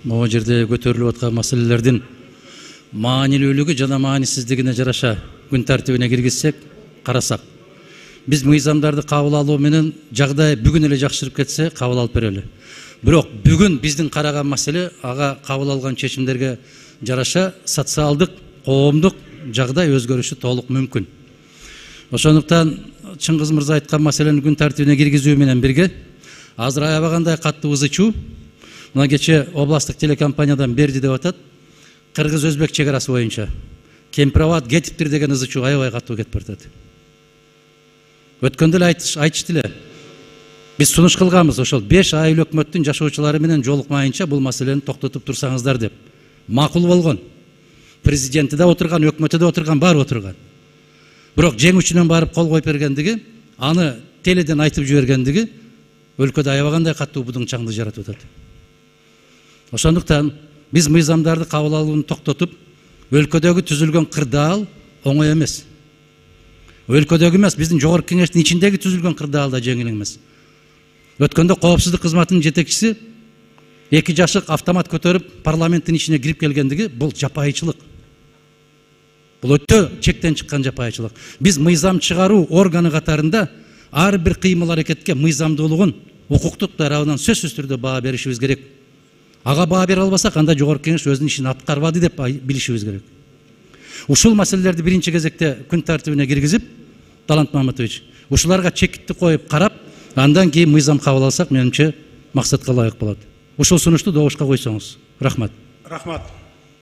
могу жерде көтөрүлүп аткан маселелердин маанилүүлүгү жана маанисиздигине жараша күн тартибине киргизсек, карасак, биз мыйзамдарды кабыл алуу менен жагдай бүгүн эле жакшырып кетсе кабыл алып берели. Бирок бүгүн биздин караган маселе ага кабыл алган чечимдерге жараша социалдык, коомдук жагдай өзгөрүшү толук мүмкүн. Ошондуктан Чыңгыз мырза айткан маселени күн тартибине киргизүү менен бирге азыр аябагандай катты ызы чуу. Мына кече областтык телекомпаниядан берди деп атат. Кыргыз-өзбек чегарасы боюнча Кемпирабад кетиптир деген ызы чуу аябай катуу кетип баратат. Өткөндө эле айтышты эле. Биз сунуш кылганбыз, ошол 5 айыл өкмөттүн жашоочулары менен жолукмайынча бул маселени токтотуп турсаңыздар деп. Макул болгон. Президенти да отурган, өкмөтү да отурган, баары отурган. Бирок жеңүүчүнөн барып кол коюп бергендиги, аны теледен айтып жибергендиги өлкөдө аябагандай катуу будуңчаңды жаратып атат. Ошондуктан биз мыйзамдарды кабыл алууну токтотуп, өлкөдөгү түзүлгөн кырдаал оңой эмес. Өлкөдөгү эмес, биздин жогорку кеңештин ичиндеги түзүлгөн кырдаал да жеңил эмес. Өткөндө коопсуздук кызматынын жетекчиси 2 жашык автомат көтөрүп парламенттин ичине кирип келгендиги бул жапайычылык. Бул өтө чектен чыккан жапайычылык. Биз мыйзам чыгаруу органы катарында ар бир кыймыл аракетке мыйзамдуулугун укуктук тарабынан сөзсүз түрдө баа беришибиз керек. Ага баа бере албасак, анда жогорку кеңеш өзүнүн ишин аткарбады деп билишибиз керек. Ушул маселелерди биринчи кезекте күн тартибине киргизип, Талант Мамытович, ушуларга чекитти коюп карап, андан кийин мыйзам кабыл алсак, менимче максатка ылайык болот. Ушул сунушту добушка койсоңуз. Рахмат. Рахмат.